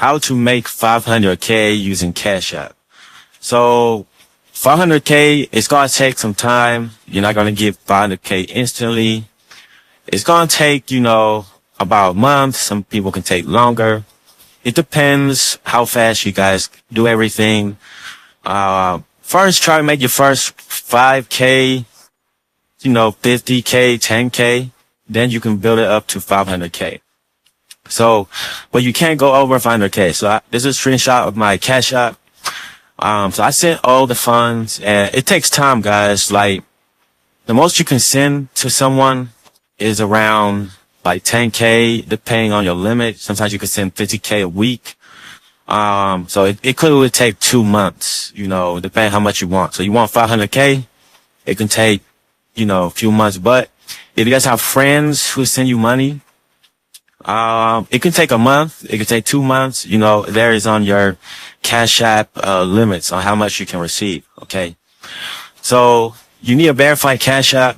how to make 500K using Cash App. So 500K, it's going to take some time. You're not going to get 500K instantly. It's going to take, about a month. Some people can take longer. It depends how fast you guys do everything. First, try to make your first 5K, 50K, 10K. Then you can build it up to 500K. So, but you can't go over 500K. So this is a screenshot of my Cash App. So I sent all the funds, and it takes time, guys. Like, the most you can send to someone is around like 10K, depending on your limit. Sometimes you can send 50K a week. So it could really take 2 months, depending how much you want. So you want 500K, it can take, a few months. But if you guys have friends who send you money, it can take a month. It can take 2 months. There is on your Cash App, limits on how much you can receive. Okay. So you need a verified Cash App.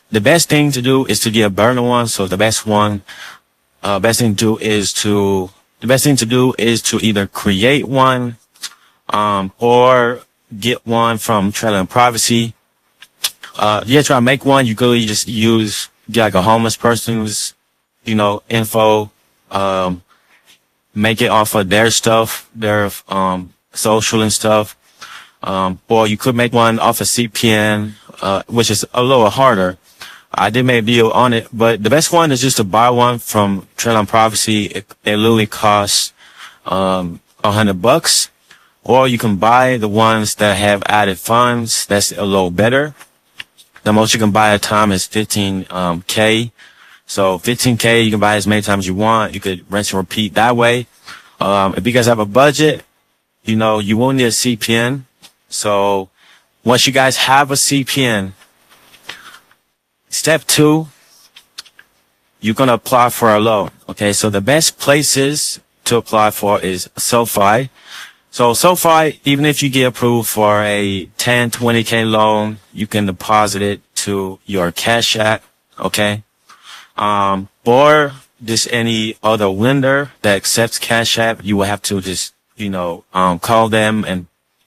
The best thing to do is to get a burner one. So the best thing to do is to either create one, or get one from Trailer Privacy. You try to make one, you could just get like a homeless person's, info, make it off of their stuff, their, social and stuff. Or you could make one off of CPN, which is a little harder. I did make a video on it, but the best one is just to buy one from Trailer Privacy. It literally costs, $100. Or you can buy the ones that have added funds. That's a little better. The most you can buy at a time is 15K. So 15K, you can buy as many times as you want. You could rinse and repeat that way. If you guys have a budget, you will need a CPN. So once you guys have a CPN, step 2, you're going to apply for a loan. Okay. So the best places to apply for is SoFi. So SoFi, even if you get approved for a 10, 20K loan, you can deposit it to your Cash App. Okay. Or just any other lender that accepts Cash App, you will have to just, call them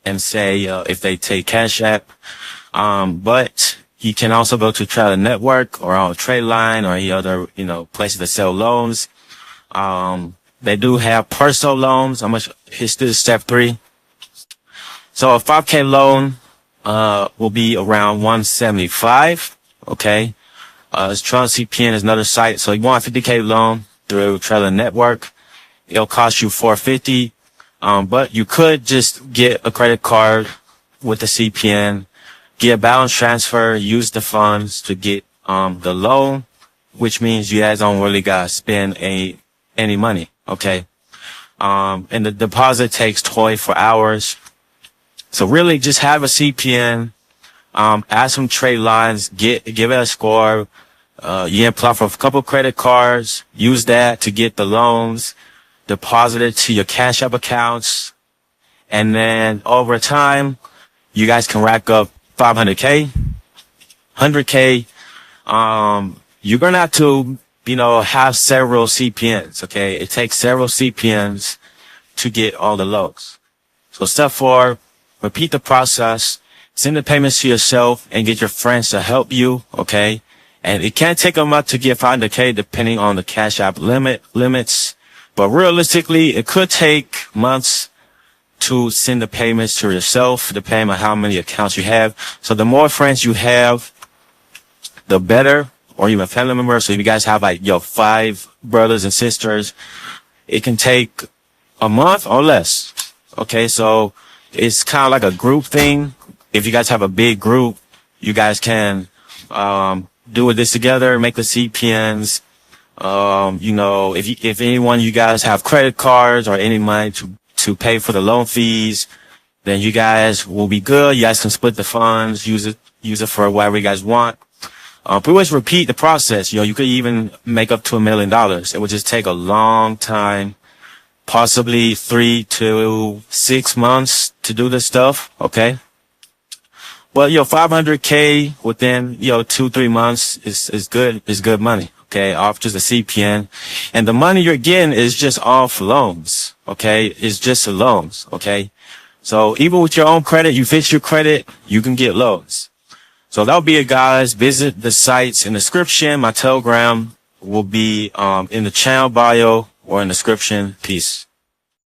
and say, if they take Cash App. But you can also go to Trailer Network or on Trade Line or any other, places that sell loans. They do have personal loans. This is step 3. So a 5K loan, will be around 175. Okay. Trailer CPN is another site. So you want a 50K loan through Trailer Network. It'll cost you $450. But you could just get a credit card with the CPN, get a balance transfer, use the funds to get, the loan, which means you guys don't really gotta spend any money. Okay. And the deposit takes 24 hours. So really just have a CPN, add some trade lines, give it a score. You can apply for a couple credit cards, use that to get the loans, deposit it to your Cash App accounts. And then over time, you guys can rack up 500K, 100K. You're going to have to, have several CPNs. Okay. It takes several CPNs to get all the loans. So step 4, repeat the process, send the payments to yourself and get your friends to help you. Okay. And it can take a month to get 500K depending on the Cash App limits. But realistically, it could take months to send the payments to yourself, depending on how many accounts you have. So the more friends you have, the better, or even family members. So if you guys have 5 brothers and sisters, it can take a month or less. Okay. So it's kind of like a group thing. If you guys have a big group, you guys can, do this together, make the CPNs. If anyone, you guys have credit cards or any money to pay for the loan fees, then you guys will be good. You guys can split the funds, use it for whatever you guys want. Pretty much repeat the process. You could even make up to $1 million. It would just take a long time, possibly 3 to 6 months to do this stuff. Okay. But, 500K within, 2-3 months is good money. Okay. okay, off just a CPN. And the money you're getting is just off loans, okay? It's just loans, okay? So even with your own credit, you fix your credit, you can get loans. So that'll be it, guys. Visit the sites in the description. My Telegram will be in the channel bio or in the description. Peace.